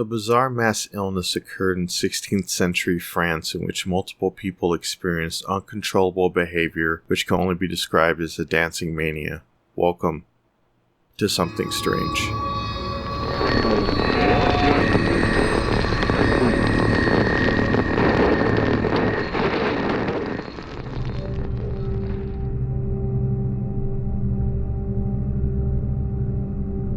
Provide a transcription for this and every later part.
A bizarre mass illness occurred in 16th century France in which multiple people experienced uncontrollable behavior which can only be described as a dancing mania. Welcome to Something Strange.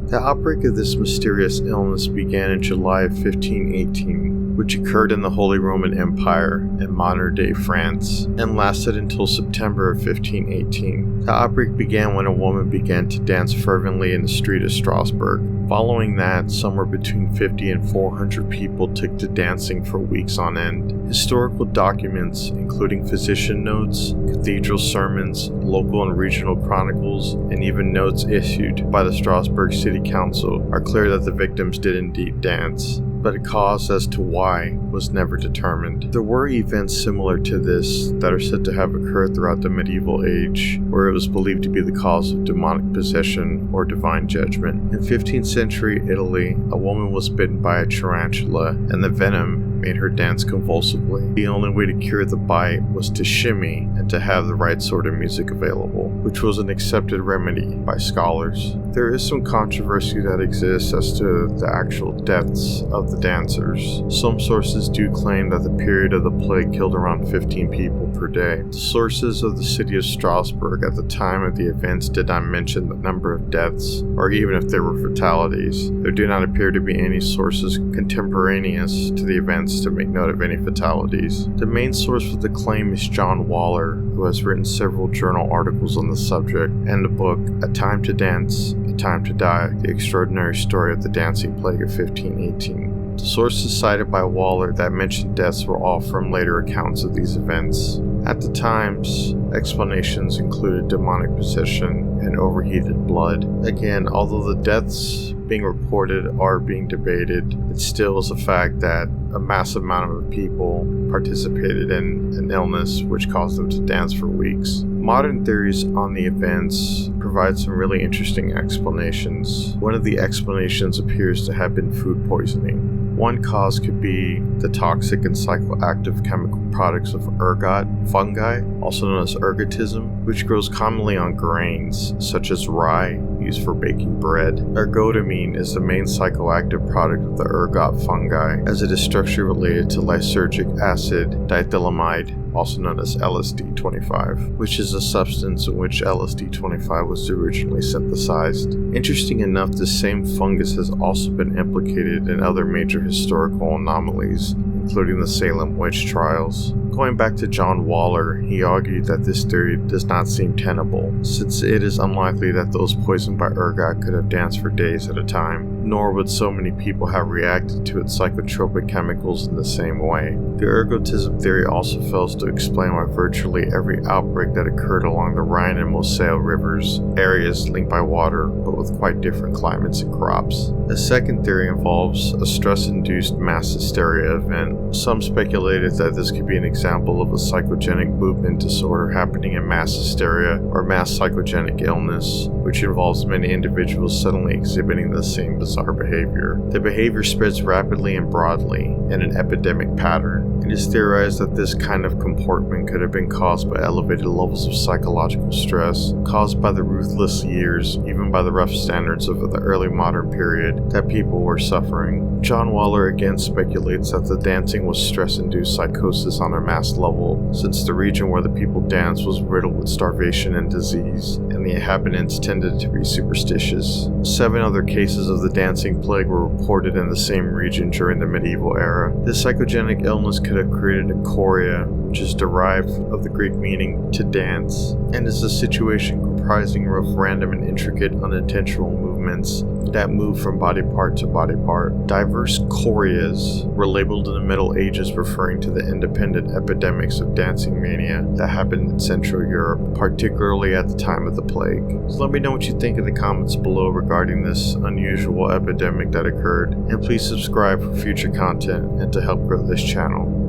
The outbreak of this mysterious illness began in July of 1518, which occurred in the Holy Roman Empire in modern-day France, and lasted until September of 1518. The outbreak began when a woman began to dance fervently in the street of Strasbourg. Following that, somewhere between 50 and 400 people took to dancing for weeks on end. Historical documents, including physician notes, cathedral sermons, local and regional chronicles, and even notes issued by the Strasbourg City Council, are clear that the victims did indeed dance, but a cause as to why was never determined. There were events similar to this that are said to have occurred throughout the medieval age, where it was believed to be the cause of demonic possession or divine judgment. In 15th century Italy, a woman was bitten by a tarantula, and the venom made her dance convulsively. The only way to cure the bite was to shimmy and to have the right sort of music available, which was an accepted remedy by scholars. There is some controversy that exists as to the actual deaths of the dancers. Some sources do claim that the period of the plague killed around 15 people per day. The sources of the city of Strasbourg at the time of the events did not mention the number of deaths, or even if there were fatalities. There do not appear to be any sources contemporaneous to the events to make note of any fatalities. The main source for the claim is John Waller, who has written several journal articles on the subject, and the book A Time to Dance, A Time to Die, The Extraordinary Story of the Dancing Plague of 1518. The sources cited by Waller that mentioned deaths were all from later accounts of these events. At the times, explanations included demonic possession and overheated blood. Again, although the deaths being reported are being debated, it still is a fact that a massive amount of people participated in an illness which caused them to dance for weeks. Modern theories on the events provide some really interesting explanations. One of the explanations appears to have been food poisoning. One cause could be the toxic and psychoactive chemical products of ergot fungi, also known as ergotism, which grows commonly on grains, such as rye, used for baking bread. Ergotamine is the main psychoactive product of the ergot fungi, as it is structurally related to lysergic acid diethylamide, also known as LSD-25, which is a substance in which LSD-25 was originally synthesized. Interesting enough, this same fungus has also been implicated in other major historical anomalies, including the Salem witch trials. Going back to John Waller, he argued that this theory does not seem tenable, since it is unlikely that those poisoned by ergot could have danced for days at a time, nor would so many people have reacted to its psychotropic chemicals in the same way. The ergotism theory also fails to explain why virtually every outbreak that occurred along the Rhine and Moselle rivers, areas linked by water but with quite different climates and crops. A second theory involves a stress-induced mass hysteria event. Some speculated that this could be an example of a psychogenic movement disorder happening in mass hysteria or mass psychogenic illness, which involves many individuals suddenly exhibiting the same bizarre behavior. The behavior spreads rapidly and broadly in an epidemic pattern. It is theorized that this kind of comportment could have been caused by elevated levels of psychological stress caused by the ruthless years, even by the rough standards of the early modern period, that people were suffering. John Waller again speculates that the dancing was stress-induced psychosis on a mass level, since the region where the people danced was riddled with starvation and disease, and the inhabitants tended to be superstitious. 7 other cases of the dancing plague were reported in the same region during the medieval era. This psychogenic illness could have created a chorea, which is derived of the Greek meaning to dance, and is a situation comprising of random and intricate unintentional movements that move from body part to body part. Diverse choreas were labeled in the Middle Ages, referring to the independent epidemics of dancing mania that happened in Central Europe, particularly at the time of the plague. So let me know what you think in the comments below regarding this unusual epidemic that occurred, and please subscribe for future content and to help grow this channel.